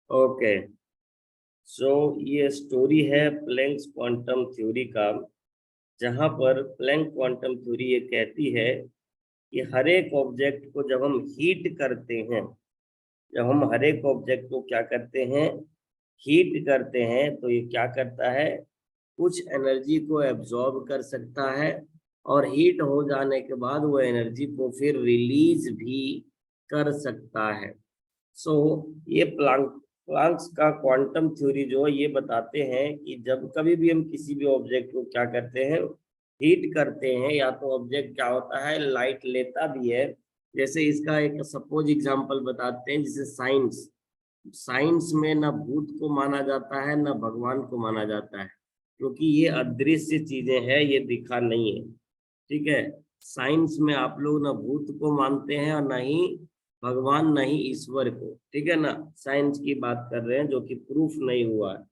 Okay, so ये story है planks quantum theory का, जहां पर प्लैंक क्वांटम थ्योरी ये कहती है कि हर एक ऑब्जेक्ट को जब हम हीट करते हैं, जब हम हर एक ऑब्जेक्ट को क्या करते हैं, हीट करते हैं, तो ये क्या करता है, कुछ एनर्जी को एब्जॉर्ब कर सकता है और हीट हो जाने के बाद वो एनर्जी को फिर रिलीज भी कर सकता है। सो ये प्लांक्स का क्वांटम थ्योरी जो है ये बताते हैं कि जब कभी भी हम किसी भी ऑब्जेक्ट को क्या करते हैं, हीट करते हैं, या तो ऑब्जेक्ट क्या होता है, लाइट लेता भी है। जैसे इसका एक सपोज एग्जांपल बताते हैं, जैसे साइंस साइंस में न भूत को माना जाता है न भगवान को माना जाता है, क्योंकि ये अदृश्य चीजें हैं, ये दिखा नहीं है। ठीक है, साइंस में आप लोग न भूत को मानते हैं और न ही भगवान, न ही ईश्वर को। ठीक है ना, साइंस की बात कर रहे हैं जो कि प्रूफ नहीं हुआ है।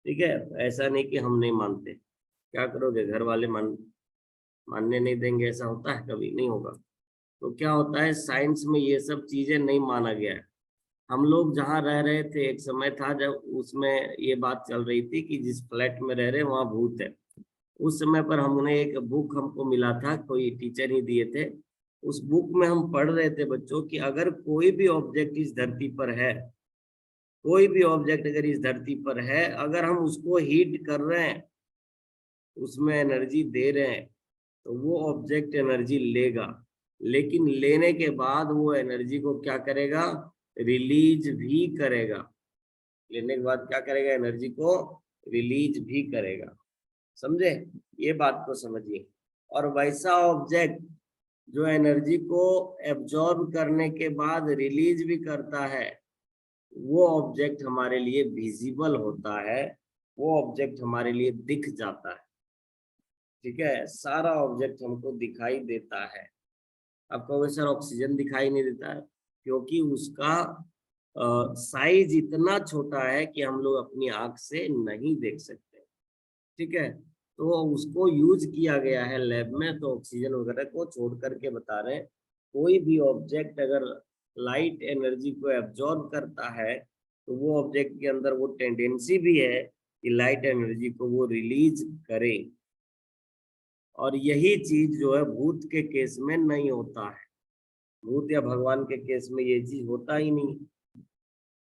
ठीक है, ऐसा नहीं कि हम नहीं मानते। क्या करोगे, घर वाले मानने नहीं देंगे, ऐसा होता है? कभी नहीं होगा। तो क्या होता है, साइंस में ये सब चीजें नहीं माना गया है। हम लोग जहाँ रह रहे थे, एक समय था जब उसमें ये बात चल रही थी कि जिस फ्लैट में रह रहे हैं वहाँ भूत है। उस समय पर हमने एक बुक हमको मिला था, कोई टीचर ही दिए थे। उस बुक में हम पढ़ रहे थे बच्चों कि अगर कोई भी ऑब्जेक्ट इस धरती पर है, कोई भी ऑब्जेक्ट अगर इस धरती पर है, अगर हम उसको हीट कर रहे हैं, उसमें एनर्जी दे रहे हैं, तो वो ऑब्जेक्ट एनर्जी लेगा। लेकिन लेने के बाद वो एनर्जी को क्या करेगा, रिलीज भी करेगा। लेने के बाद क्या करेगा, एनर्जी को रिलीज भी करेगा। समझे, ये बात को समझिए। और वैसा ऑब्जेक्ट जो एनर्जी को एब्जॉर्ब करने के बाद रिलीज भी करता है, वो ऑब्जेक्ट हमारे लिए विजिबल होता है, वो ऑब्जेक्ट हमारे लिए दिख जाता है। ठीक है, सारा ऑब्जेक्ट हमको दिखाई देता है। अब कहोगे सर ऑक्सीजन दिखाई नहीं देता है, क्योंकि उसका साइज इतना छोटा है कि हम लोग अपनी आंख से नहीं देख सकते। ठीक है, तो उसको यूज किया गया है लैब में, तो ऑक्सीजन वगैरह को छोड़ करके बता रहे हैं। कोई भी ऑब्जेक्ट अगर लाइट एनर्जी को एब्जॉर्ब करता है, तो वो ऑब्जेक्ट के अंदर वो टेंडेंसी भी है कि लाइट एनर्जी को वो रिलीज करे। और यही चीज जो है भूत के केस में नहीं होता है। भूत या भगवान के केस में ये चीज होता ही नहीं।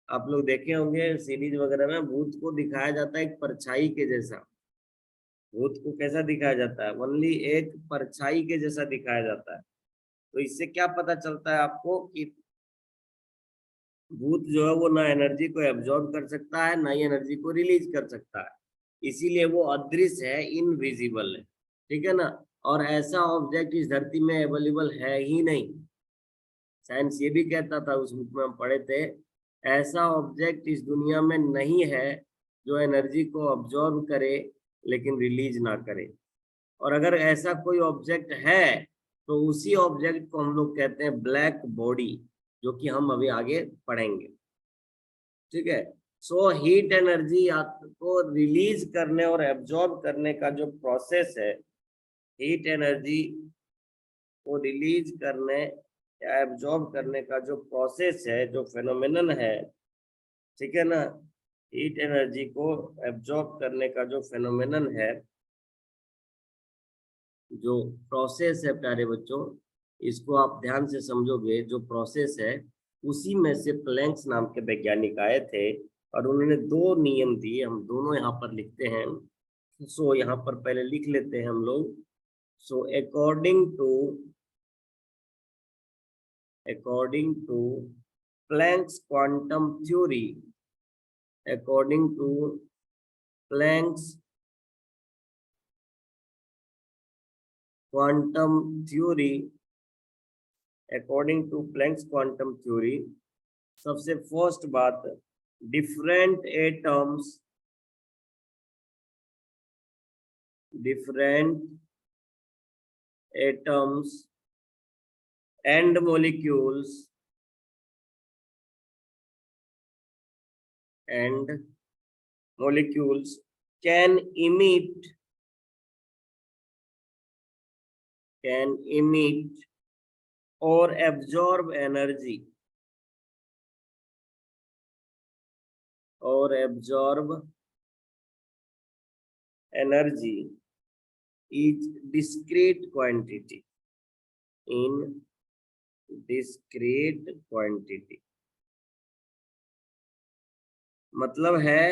आप लोग देखे होंगे सीरीज वगैरह में भूत को दिखाया जाता है एक परछाई के जैसा। भूत को कैसा दिखाया जाता है, ओनली एक परछाई के जैसा दिखाया जाता है। तो इससे क्या पता चलता है आपको कि भूत जो है वो ना एनर्जी को एब्जॉर्ब कर सकता है, ना ही एनर्जी को रिलीज कर सकता है। इसीलिए वो अदृश्य है, इनविजिबल है। ठीक है ना, और ऐसा ऑब्जेक्ट इस धरती में अवेलेबल है ही नहीं। साइंस ये भी कहता था, उस बुक में हम पढ़े थे, ऐसा ऑब्जेक्ट इस दुनिया में नहीं है जो एनर्जी को अब्जॉर्ब करे लेकिन रिलीज ना करे। और अगर ऐसा कोई ऑब्जेक्ट है, तो उसी ऑब्जेक्ट को हम लोग कहते हैं ब्लैक बॉडी, जो कि हम अभी आगे पढ़ेंगे। ठीक है, सो हीट एनर्जी को रिलीज करने और एब्जॉर्ब करने का जो प्रोसेस है, हीट एनर्जी को रिलीज करने या एब्जॉर्ब करने का जो प्रोसेस है, जो फेनोमेनन है, ठीक है ना, हीट एनर्जी को एब्जॉर्ब करने का जो फेनोमेनन है, जो प्रोसेस है प्यारे बच्चों, इसको आप ध्यान से समझोगे। जो प्रोसेस है उसी में से प्लैंक्स नाम के वैज्ञानिक आए थे, और उन्होंने दो नियम दिए, हम दोनों यहाँ पर लिखते हैं। सो यहाँ पर पहले लिख लेते हैं हम लोग। So according to Planck's quantum theory, according to Planck's quantum theory, according to Planck's quantum theory, सबसे फर्स्ट बात, different atoms and molecules can emit or absorb energy और absorb energy is discrete quantity in discrete quantity. मतलब है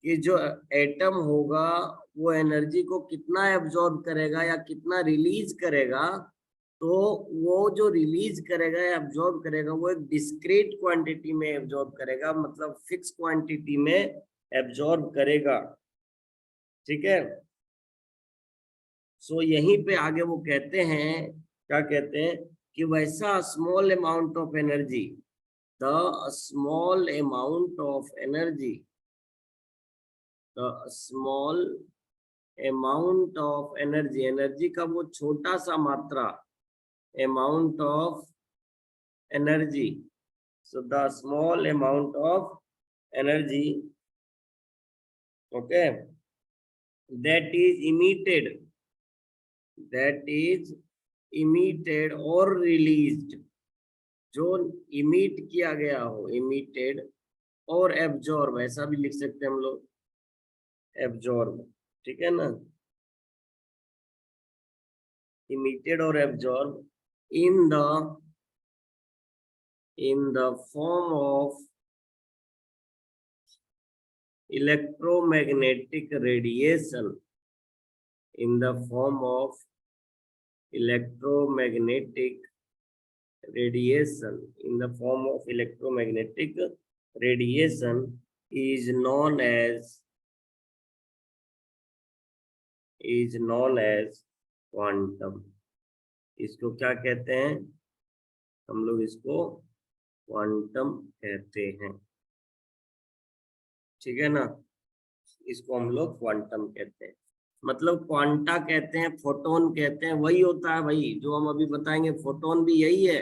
कि जो atom होगा वो energy को कितना एब्जॉर्ब करेगा या कितना रिलीज करेगा, तो वो जो रिलीज करेगा या एब्जॉर्ब करेगा वो एक डिस्क्रीट क्वांटिटी में एब्जॉर्ब करेगा, मतलब फिक्स क्वांटिटी में एब्जॉर्ब करेगा। ठीक है। सो यहीं पे आगे वो कहते हैं, क्या कहते हैं कि वैसा small amount of energy, the small amount of energy, the small amount of energy, energy का वो छोटा सा मात्रा, amount of energy, so the small amount of energy, okay, that is emitted or released, जो इमिट किया गया हो, emitted और एब्जॉर्ब, ऐसा भी लिख सकते हैं हम लोग, एब्जॉर्ब। ठीक है ना, इमिटेड और absorb in the form of electromagnetic radiation, in the form of electromagnetic radiation, in the form of electromagnetic radiation is known as quantum। इसको क्या कहते हैं हम लोग? इसको क्वांटम कहते हैं। ठीक है ना, इसको हम लोग क्वांटम कहते हैं। मतलब क्वांटा कहते हैं, फोटोन कहते हैं, वही होता है भाई जो हम अभी बताएंगे। फोटोन भी यही है।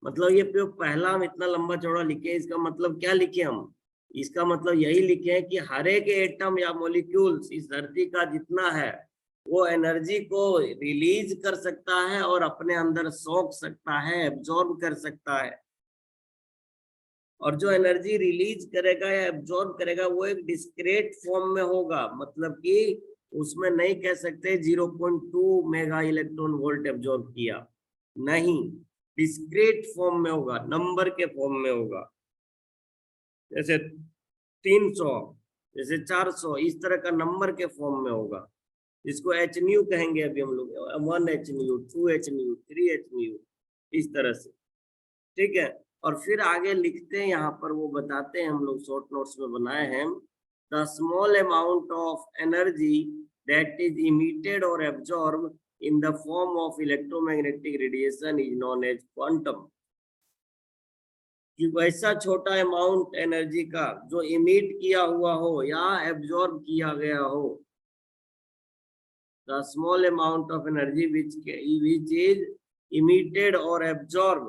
मतलब ये पहला हम इतना लंबा चौड़ा लिखे, इसका मतलब क्या लिखे हम? इसका मतलब यही लिखे हैं कि हर एक एटम या मॉलिक्यूल्स इस धरती का जितना है वो एनर्जी को रिलीज कर सकता है और अपने अंदर सोख सकता है, एब्जॉर्ब कर सकता है। और जो एनर्जी रिलीज करेगा या एब्जॉर्ब करेगा वो एक डिस्क्रीट फॉर्म में होगा। मतलब कि उसमें नहीं कह सकते 0.2 मेगा इलेक्ट्रॉन वोल्ट एब्जॉर्ब किया, नहीं, डिस्क्रीट फॉर्म में होगा, नंबर के फॉर्म में होगा। जैसे 300, जैसे 400, इस तरह का नंबर के फॉर्म में होगा। इसको एच न्यू कहेंगे अभी हम लोग, 1 H new, 2 H new, 3 H new, इस तरह से। ठीक है। और फिर आगे लिखते हैं, यहाँ पर वो बताते हैं, हम लोग शॉर्ट नोट्स में बनाए हैं, the small amount of energy that is emitted और absorb in the form of electromagnetic radiation is known as quantum. कि वैसा छोटा अमाउंट एनर्जी का जो इमिट किया हुआ हो या एब्जॉर्ब किया गया हो, the small amount of energy which is emitted or absorbed,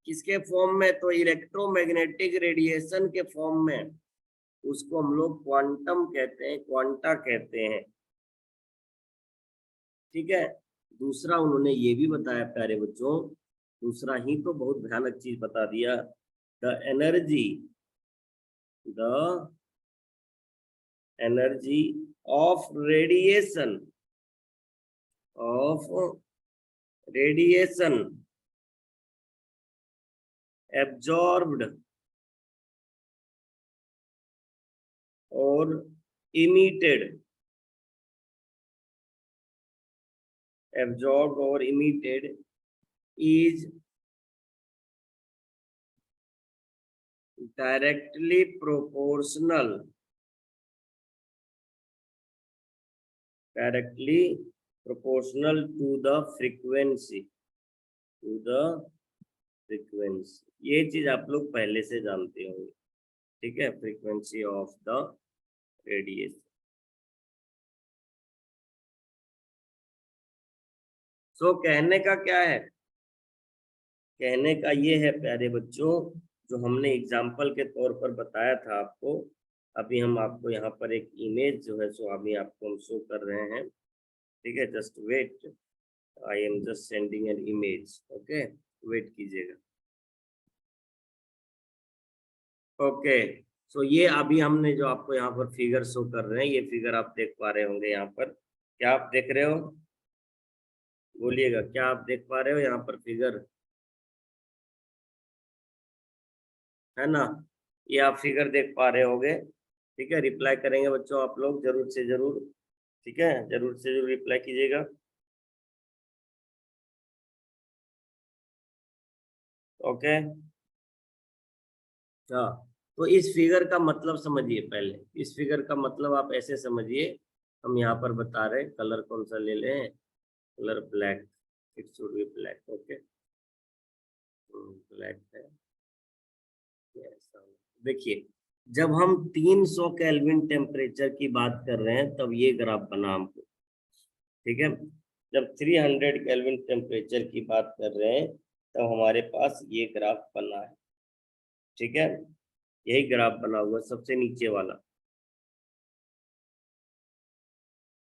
किसके फॉर्म में? तो इलेक्ट्रोमैग्नेटिक रेडिएशन के फॉर्म में, उसको हम लोग क्वांटम कहते हैं, क्वांटा कहते हैं। ठीक है। दूसरा उन्होंने ये भी बताया प्यारे बच्चों, दूसरा ही तो बहुत भयानक चीज बता दिया, the energy of radiation absorbed और emitted, absorbed और emitted is directly proportional to the frequency, ये चीज आप लोग पहले से जानते होंगे। ठीक है, फ्रीक्वेंसी ऑफ द रेडिएशन। सो कहने का क्या है? कहने का ये है प्यारे बच्चों, जो हमने एग्जाम्पल के तौर पर बताया था आपको, अभी हम आपको यहाँ पर एक इमेज जो है सो अभी आपको हम शो कर रहे हैं। ठीक है, just wait, I am just sending an image. Okay, wait कीजिएगा। ओके, सो ये अभी हमने जो आपको यहाँ पर फिगर शो कर रहे हैं, ये फिगर आप देख पा रहे होंगे यहाँ पर। क्या आप देख रहे हो? बोलिएगा, क्या आप देख पा रहे हो यहाँ पर फिगर? है ना? ये आप फिगर देख पा रहे होंगे। ठीक है, रिप्लाई करेंगे बच्चों आप लोग जरूर से जरूर। ठीक है, जरूर से जरूर रिप्लाई कीजिएगा। ओके। हाँ, तो इस फिगर का मतलब समझिए पहले। इस फिगर का मतलब आप ऐसे समझिए, हम यहाँ पर बता रहे हैं कलर कौन सा ले लें। Colour black, it should be black. Okay, black है। देखिए, जब हम 300 केल्विन टेम्परेचर की बात कर रहे हैं तब ये ग्राफ बना हमको। ठीक है, जब 300 केल्विन टेम्परेचर की बात कर रहे हैं तब हमारे पास ये ग्राफ बना है। ठीक है, यही ग्राफ बना हुआ सबसे नीचे वाला।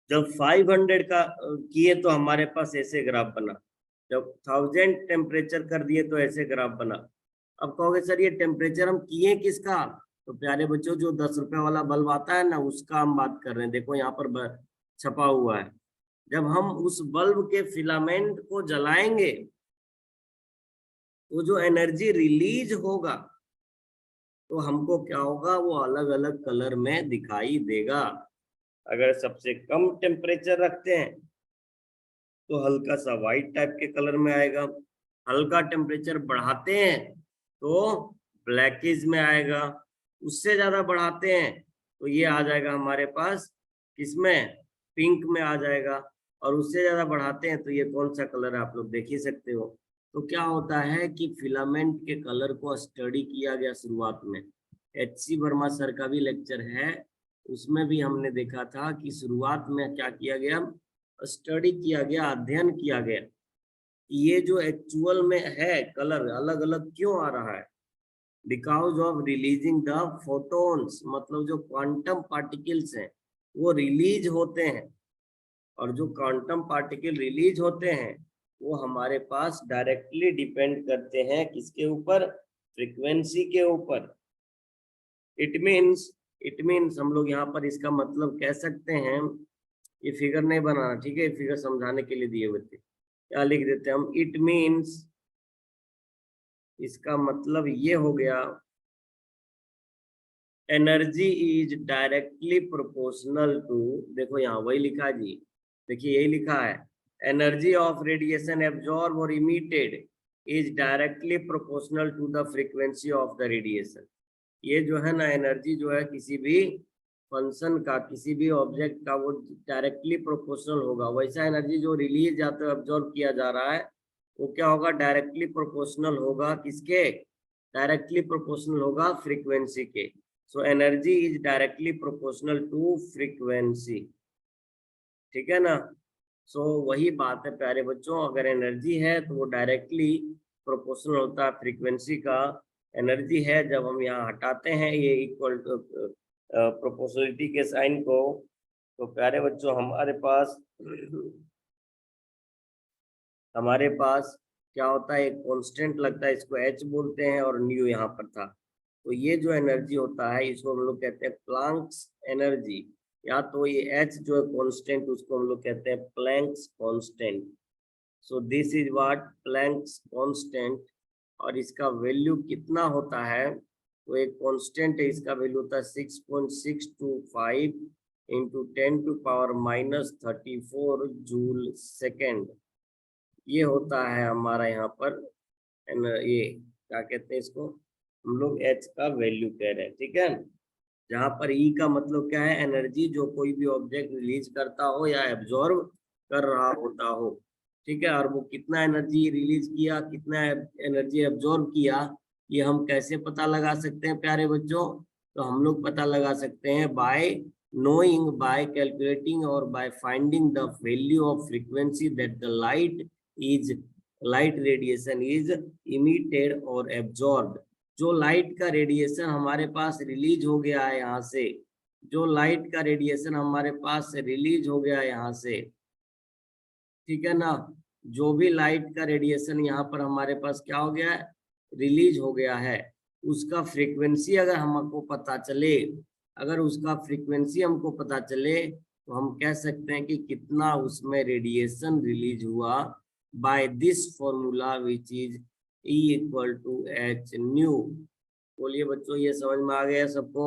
जब 500 का किए तो हमारे पास ऐसे ग्राफ बना। जब 1000 टेम्परेचर कर दिए तो ऐसे ग्राफ बना। अब कहोगे सर ये टेम्परेचर हम किए किसका? तो प्यारे बच्चों, जो 10 रुपए वाला बल्ब आता है ना, उसका हम बात कर रहे हैं। देखो यहाँ पर छपा हुआ है। जब हम उस बल्ब के फिलामेंट को जलाएंगे तो जो एनर्जी रिलीज होगा तो हमको क्या होगा, वो अलग अलग कलर में दिखाई देगा। अगर सबसे कम टेम्परेचर रखते हैं तो हल्का सा व्हाइट टाइप के कलर में आएगा। हल्का टेम्परेचर बढ़ाते हैं तो ब्लैकिश में आएगा। उससे ज्यादा बढ़ाते हैं तो ये आ जाएगा हमारे पास किसमें, पिंक में आ जाएगा। और उससे ज्यादा बढ़ाते हैं तो ये कौन सा कलर है आप लोग देख ही सकते हो। तो क्या होता है कि फिलामेंट के कलर को स्टडी किया गया शुरुआत में। HC वर्मा सर का भी लेक्चर है, उसमें भी हमने देखा था कि शुरुआत में क्या किया गया, स्टडी किया गया, अध्ययन किया गया ये जो एक्चुअल में है कलर अलग अलग क्यों आ रहा है। Because of releasing the photons, मतलब जो क्वांटम पार्टिकल्स हैं वो रिलीज होते हैं। और जो क्वांटम पार्टिकल रिलीज होते हैं वो हमारे पास डायरेक्टली डिपेंड करते हैं किसके ऊपर, फ्रीक्वेंसी के ऊपर। इट मीन्स हम लोग यहाँ पर इसका मतलब कह सकते हैं, ये फिगर नहीं बनाना, ठीक है, फिगर समझाने के लिए दिए हुए थे। क्या लिख देते हैं हम, इट मीन्स, इसका मतलब ये हो गया, energy is directly proportional to, देखो यहाँ वही लिखा है जी, देखिए यही लिखा है, एनर्जी ऑफ रेडिएशन एब्जॉर्ब और emitted is directly proportional to the frequency of the radiation. ये जो है ना एनर्जी जो है किसी भी फंक्शन का, किसी भी ऑब्जेक्ट का, वो डायरेक्टली प्रोपोर्शनल होगा। वैसा एनर्जी जो रिलीज जाता है, अब्जॉर्ब किया जा रहा है, वो क्या होगा, डायरेक्टली प्रोपोर्शनल होगा किसके, डायरेक्टली प्रोपोर्शनल होगा फ्रीक्वेंसी के। So energy is directly proportional to frequency. ठीक है ना? सो वही बात है प्यारे बच्चों, अगर एनर्जी है तो वो डायरेक्टली प्रोपोर्शनल होता है फ्रीक्वेंसी का। एनर्जी है, जब हम यहाँ हटाते हैं ये इक्वल टू प्रोपोर्शनलिटी के साइन को, तो प्यारे बच्चों हमारे पास क्या होता है, एक कांस्टेंट लगता है, इसको H बोलते हैं और न्यू यहाँ पर था। तो ये जो एनर्जी होता है इसको हम लोग कहते हैं प्लैंक्स एनर्जी, या तो ये H जो है कांस्टेंट, उसको हम लोग कहते हैं Planck's constant. So this is what Planck's constant. और इसका वैल्यू कितना होता है, तो एक कांस्टेंट है, इसका वैल्यू होता है 6.625 इंटू 10⁻⁻34 जूल सेकेंड। ये होता है हमारा यहाँ पर ये क्या कहते हैं इसको, हम लोग H का वैल्यू कह रहे हैं। ठीक है, जहाँ पर E का मतलब क्या है, एनर्जी जो कोई भी ऑब्जेक्ट रिलीज करता हो या एब्जॉर्ब कर रहा होता हो। ठीक है, और वो कितना एनर्जी रिलीज किया, कितना एनर्जी एब्जॉर्ब किया, ये हम कैसे पता लगा सकते हैं प्यारे बच्चों? तो हम लोग पता लगा सकते हैं बाय नोइंग, बाय कैलकुलेटिंग और by finding the value of frequency that the light radiation is emitted और एब्जॉर्ब्ड। जो लाइट का रेडिएशन हमारे पास रिलीज हो गया है यहाँ से, जो लाइट का रेडिएशन हमारे पास रिलीज हो गया है यहाँ से, ठीक है ना, जो भी लाइट का रेडिएशन यहाँ पर हमारे पास क्या हो गया है, रिलीज हो गया है, उसका फ्रीक्वेंसी अगर हमको पता चले, अगर उसका फ्रीक्वेंसी हमको पता चले तो हम कह सकते हैं कि कितना उसमें रेडिएशन रिलीज हुआ by this formula which is E equal to h nu. बोलिए बच्चों, ये समझ में आ गया सबको?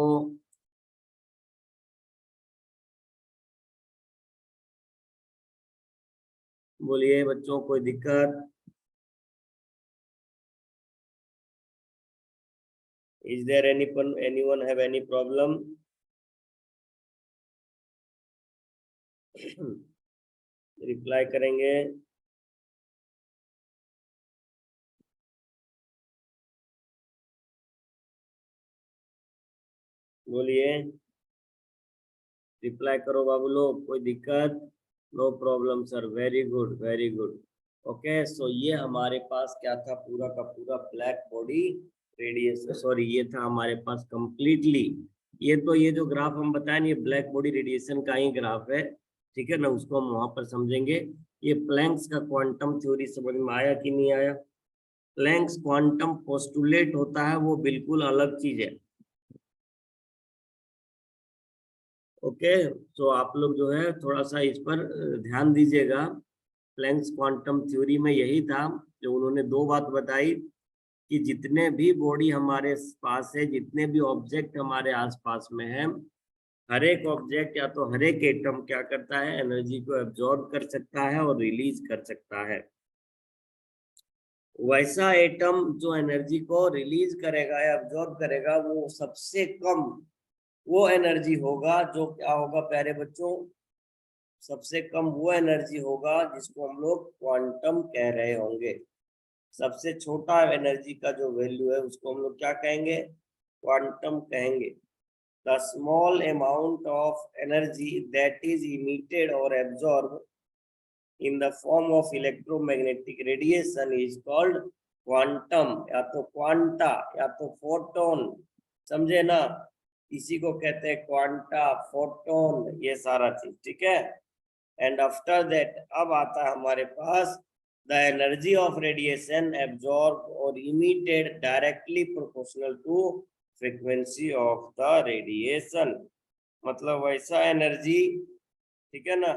बोलिए बच्चों, कोई दिक्कत? Is there anyone have any problem? Reply करेंगे। बोलिए, रिप्लाई करो बाबू लोग, कोई दिक्कत? No problem sir, very good very good. Okay, so ये हमारे पास क्या था, पूरा का पूरा ब्लैक बॉडी रेडिएशन, सॉरी ये था हमारे पास कंप्लीटली, ये जो ग्राफ हम बताएं ये ब्लैक बॉडी रेडिएशन का ही ग्राफ है, ठीक है ना, उसको हम वहां पर समझेंगे। ये प्लैंक्स का क्वांटम थ्योरी समझ में आया कि नहीं आया? प्लैंक्स क्वांटम पोस्टुलेट होता है, वो बिल्कुल अलग चीज है। ओके, तो आप लोग जो है थोड़ा सा इस पर ध्यान दीजिएगा। प्लैंक्स क्वांटम थ्योरी में यही था, जो उन्होंने दो बात बताई कि जितने भी बॉडी हमारे पास है, जितने भी ऑब्जेक्ट हमारे आसपास में है, हर एक ऑब्जेक्ट या तो हर एक एटम क्या करता है, एनर्जी को एब्जॉर्ब कर सकता है और रिलीज कर सकता है। वैसा एटम जो एनर्जी को रिलीज करेगा या एब्जॉर्ब करेगा, वो सबसे कम वो एनर्जी होगा जो क्या होगा प्यारे बच्चों, सबसे कम वो एनर्जी होगा जिसको हम लोग क्वांटम कह रहे होंगे। सबसे छोटा एनर्जी का जो वैल्यू है उसको हम लोग क्या कहेंगे, क्वांटम कहेंगे। The small amount of energy that is emitted और absorb in the form of electromagnetic radiation is called quantum, या तो क्वांटा या तो फोटोन, समझे ना? इसी को कहते हैं क्वांटा, फोटोन, ये सारा चीज, ठीक है। एंड आफ्टर दैट अब आता है हमारे पास the energy of radiation absorb और emitted directly proportional to frequency of the radiation. मतलब वैसा एनर्जी, ठीक है ना,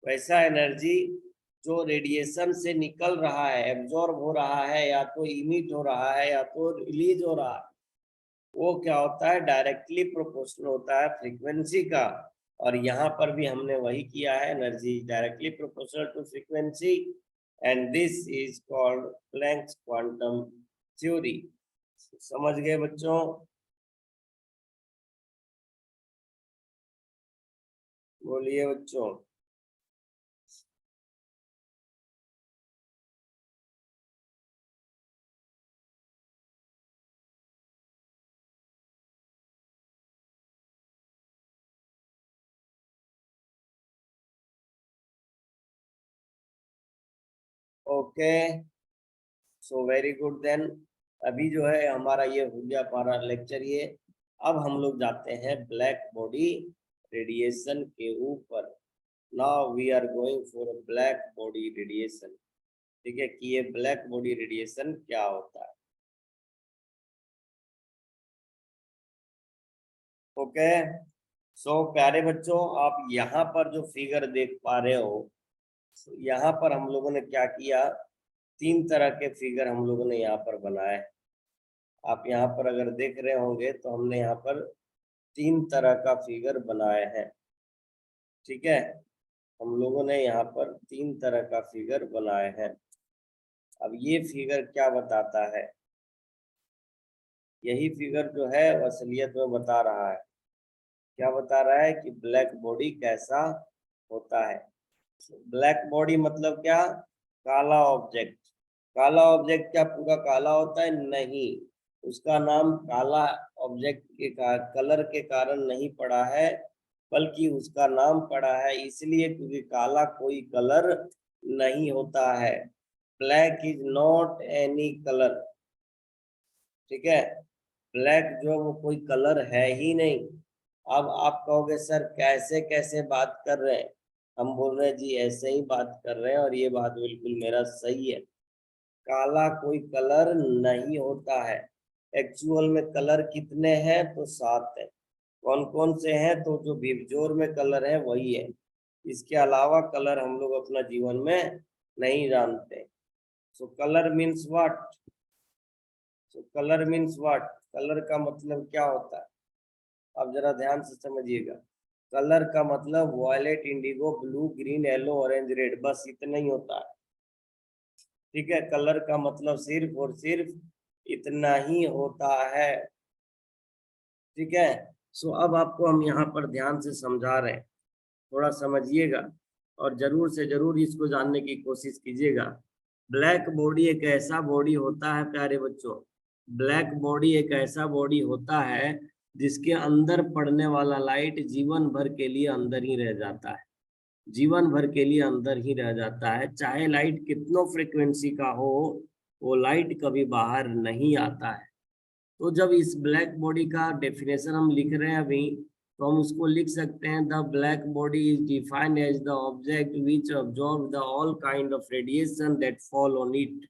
वैसा एनर्जी जो रेडिएशन से निकल रहा है, एब्जॉर्ब हो रहा है, या तो इमिट हो रहा है या तो रिलीज हो रहा है, वो क्या होता है, डायरेक्टली प्रोपोर्शनल होता है फ्रीक्वेंसी का। और यहाँ पर भी हमने वही किया है, energy directly proportional to frequency, and this is called Planck's quantum theory. समझ गए बच्चों? बोलिए बच्चों। Okay, so very good then. अभी जो है हमारा ये हो गया हमारा लेक्चर ये। अब हम लोग जाते हैं ब्लैक बॉडी रेडिएशन के ऊपर। Now we are going for black body radiation, ठीक है, कि ये ब्लैक बॉडी रेडिएशन क्या होता है। ओके, सो प्यारे बच्चों, आप यहाँ पर जो फिगर देख पा रहे हो, यहाँ पर हम लोगों ने क्या किया, तीन तरह के फिगर हम लोगों ने यहाँ पर बनाए। आप यहाँ पर अगर देख रहे होंगे तो हमने यहाँ पर तीन तरह का फिगर बनाए हैं, ठीक है। हम लोगों ने यहाँ पर तीन तरह का फिगर बनाए हैं। अब ये फिगर क्या बताता है, यही फिगर जो है वो असलियत में बता रहा है। क्या बता रहा है कि ब्लैक बॉडी कैसा होता है। ब्लैक बॉडी मतलब क्या, काला ऑब्जेक्ट। काला ऑब्जेक्ट क्या पूरा काला होता है? नहीं, उसका नाम काला ऑब्जेक्ट के कलर के कारण नहीं पड़ा है, बल्कि उसका नाम पड़ा है इसलिए क्योंकि काला कोई कलर नहीं होता है। Black is not any colour, ठीक है। ब्लैक जो वो कोई कलर है ही नहीं। अब आप कहोगे सर कैसे कैसे बात कर रहे हैं, हम बोल रहे हैं जी ऐसे ही बात कर रहे हैं और ये बात बिल्कुल मेरा सही है। काला कोई कलर नहीं होता है। एक्चुअल में कलर कितने हैं, तो 7 है। कौन कौन से हैं, तो जो बेजोड़ में कलर है वही है, इसके अलावा कलर हम लोग अपना जीवन में नहीं जानते। So colour means what, so colour means what, colour का मतलब क्या होता है, अब जरा ध्यान से समझिएगा। कलर का मतलब violet, indigo, blue, green, yellow, orange, red, बस इतना ही होता है। ठीक है, कलर का मतलब सिर्फ और सिर्फ इतना ही होता है। ठीक है, सो अब आपको हम यहाँ पर ध्यान से समझा रहे हैं, थोड़ा समझिएगा और जरूर से जरूर इसको जानने की कोशिश कीजिएगा। ब्लैक बॉडी एक ऐसा बॉडी होता है प्यारे बच्चों, ब्लैक बॉडी एक ऐसा बॉडी होता है जिसके अंदर पड़ने वाला लाइट जीवन भर के लिए अंदर ही रह जाता है, जीवन भर के लिए अंदर ही रह जाता है, चाहे लाइट कितनों फ्रिक्वेंसी का हो, वो लाइट कभी बाहर नहीं आता है। तो जब इस ब्लैक बॉडी का डेफिनेशन हम लिख रहे हैं अभी, तो हम उसको लिख सकते हैं, the black body is defined as the object which absorb the all kind of radiation that fall on it.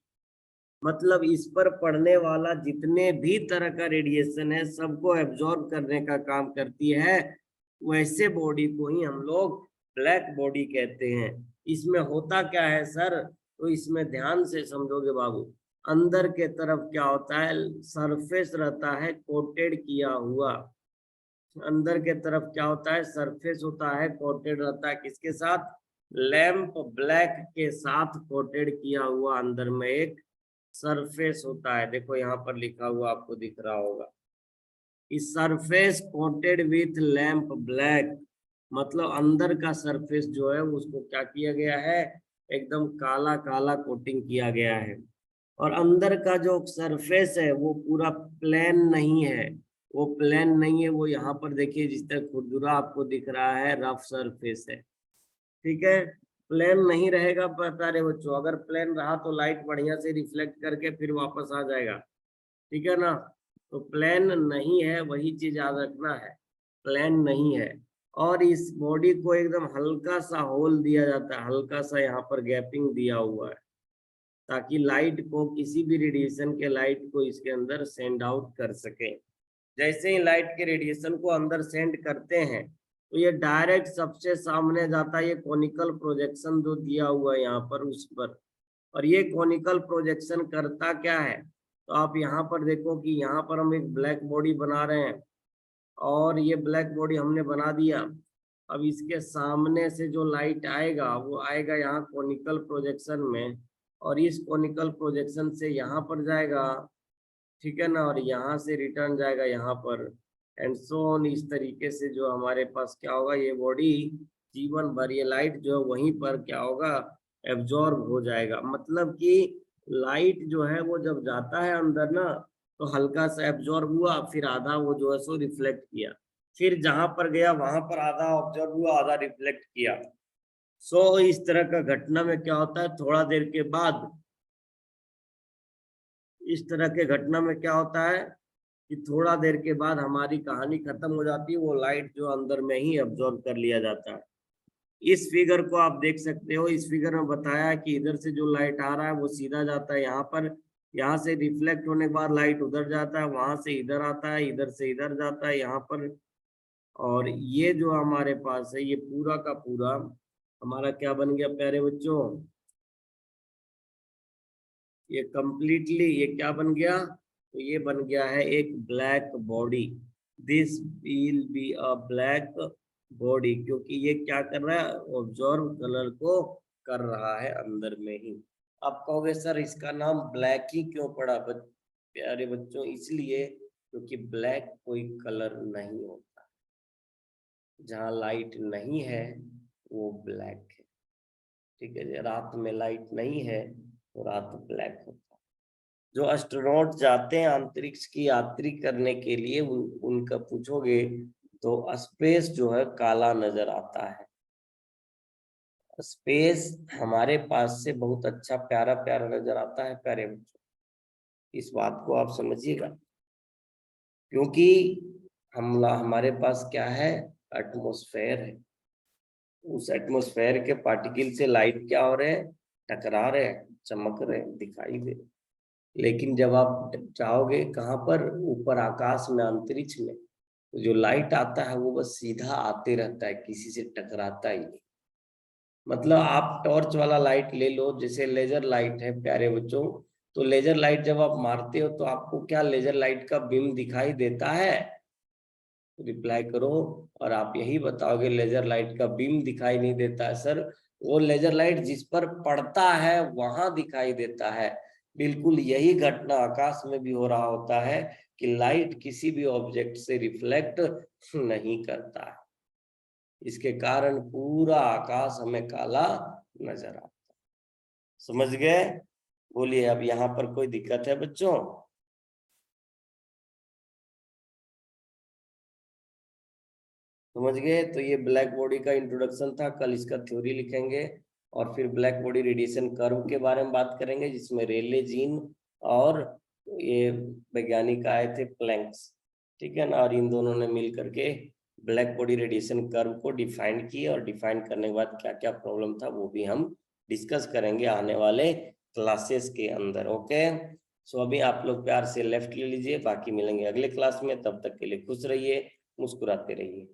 मतलब इस पर पड़ने वाला जितने भी तरह का रेडिएशन है सबको एब्जॉर्ब करने का काम करती है, वैसे बॉडी को ही हम लोग ब्लैक बॉडी कहते हैं। इसमें होता क्या है सर, तो इसमें ध्यान से समझोगे बाबू, अंदर के तरफ क्या होता है, सरफेस रहता है कोटेड किया हुआ, अंदर के तरफ क्या होता है, सरफेस होता है कोटेड रहता है, किसके साथ, लैंप ब्लैक के साथ कोटेड किया हुआ अंदर में एक सरफेस होता है। देखो यहाँ पर लिखा हुआ आपको दिख रहा होगा, इस surface coated with lamp black, मतलब अंदर का सरफेस जो है उसको क्या किया गया है, एकदम काला काला कोटिंग किया गया है। और अंदर का जो सरफेस है वो पूरा प्लेन नहीं है, वो प्लेन नहीं है, वो यहाँ पर देखिए जिस तरह खुरदुरा आपको दिख रहा है, रफ सरफेस है। ठीक है, प्लेन नहीं रहेगा प्यारे बच्चों, अगर प्लेन रहा तो लाइट बढ़िया से रिफ्लेक्ट करके फिर वापस आ जाएगा। ठीक है ना, तो प्लेन नहीं है, वही चीज याद रखना है, प्लेन नहीं है। और इस बॉडी को एकदम हल्का सा होल दिया जाता है, हल्का सा यहाँ पर गैपिंग दिया हुआ है, ताकि लाइट को, किसी भी रेडिएशन के लाइट को इसके अंदर सेंड आउट कर सके। जैसे ही लाइट के रेडिएशन को अंदर सेंड करते हैं तो ये डायरेक्ट सबसे सामने जाता है, ये कोनिकल प्रोजेक्शन जो दिया हुआ है यहाँ पर उस पर। और ये कोनिकल प्रोजेक्शन करता क्या है, तो आप यहाँ पर देखो कि यहाँ पर हम एक ब्लैक बॉडी बना रहे हैं, और ये ब्लैक बॉडी हमने बना दिया। अब इसके सामने से जो लाइट आएगा वो आएगा यहाँ कोनिकल प्रोजेक्शन में, और इस कोनिकल प्रोजेक्शन से यहाँ पर जाएगा, ठीक है ना, और यहाँ से रिटर्न जाएगा यहाँ पर, एंड सो ऑन। इस तरीके से जो हमारे पास क्या होगा, ये बॉडी जीवन भर ये लाइट जो है वहीं पर क्या होगा, एब्जॉर्ब हो जाएगा। मतलब कि लाइट जो है वो जब जाता है अंदर ना, तो हल्का सा एब्जॉर्ब हुआ, फिर आधा वो जो है सो रिफ्लेक्ट किया, फिर जहां पर गया वहां पर आधा ऑब्जर्व हुआ, आधा रिफ्लेक्ट किया। सो इस तरह का घटना में क्या होता है, थोड़ा देर के बाद, इस तरह के घटना में क्या होता है कि थोड़ा देर के बाद हमारी कहानी खत्म हो जाती है, वो लाइट जो अंदर में ही अब्जॉर्ब कर लिया जाता है। इस फिगर को आप देख सकते हो, इस फिगर में बताया है कि इधर से जो लाइट आ रहा है वो सीधा जाता है यहाँ पर, यहाँ से रिफ्लेक्ट होने के बाद लाइट उधर जाता है, वहां से इधर आता है, इधर से इधर जाता है यहाँ पर। और ये जो हमारे पास है ये पूरा का पूरा हमारा क्या बन गया प्यारे बच्चों, ये कंप्लीटली ये क्या बन गया, तो ये बन गया है एक black body. This will be a black body, क्योंकि ये क्या कर रहा है, ऑब्जर्व कलर को कर रहा है अंदर में ही। आप कहोगे सर इसका नाम ब्लैक ही क्यों पड़ा प्यारे बच्चों, इसलिए क्योंकि ब्लैक कोई कलर नहीं होता, जहाँ लाइट नहीं है वो ब्लैक है। ठीक है, रात में लाइट नहीं है तो रात ब्लैक होता है। जो एस्ट्रोनॉट जाते हैं अंतरिक्ष की यात्री करने के लिए, उनका पूछोगे तो स्पेस जो है काला नजर आता है। स्पेस हमारे पास से बहुत अच्छा प्यारा प्यारा नजर आता है प्यारे बच्चों, इस बात को आप समझिएगा। क्योंकि हमारे पास क्या है, एटमॉस्फेयर है, उस एटमॉस्फेयर के पार्टिकल से लाइट क्या हो रहे हैं, टकरा रहे हैं, चमक रहे हैं, दिखाई दे रहे हैं। लेकिन जब आप चाहोगे कहाँ पर, ऊपर आकाश में, अंतरिक्ष में, तो जो लाइट आता है वो बस सीधा आते रहता है, किसी से टकराता ही नहीं। मतलब आप टॉर्च वाला लाइट ले लो, जैसे लेजर लाइट है प्यारे बच्चों, तो लेजर लाइट जब आप मारते हो तो आपको क्या लेजर लाइट का बीम दिखाई देता है? रिप्लाई करो और आप यही बताओगे लेजर लाइट का बीम दिखाई नहीं देता है सर। वो लेजर लाइट जिस पर पड़ता है वहां दिखाई देता है। बिल्कुल यही घटना आकाश में भी हो रहा होता है कि लाइट किसी भी ऑब्जेक्ट से रिफ्लेक्ट नहीं करता है। इसके कारण पूरा आकाश हमें काला नजर आता है। समझ गए? बोलिए, अब यहाँ पर कोई दिक्कत है बच्चों? समझ गए? तो ये ब्लैक बॉडी का इंट्रोडक्शन था। कल इसका थ्योरी लिखेंगे और फिर ब्लैक बॉडी रेडिएशन कर्व के बारे में बात करेंगे, जिसमें रेले जीन और ये वैज्ञानिक आए थे प्लैंक्स, ठीक है ना। और इन दोनों ने मिल करके ब्लैक बॉडी रेडिएशन कर्व को डिफाइन किए, और डिफाइन करने के बाद क्या क्या प्रॉब्लम था वो भी हम डिस्कस करेंगे आने वाले क्लासेस के अंदर। ओके, सो अभी आप लोग प्यार से लेफ्ट ले लीजिए, बाकी मिलेंगे अगले क्लास में। तब तक के लिए खुश रहिए, मुस्कुराते रहिए।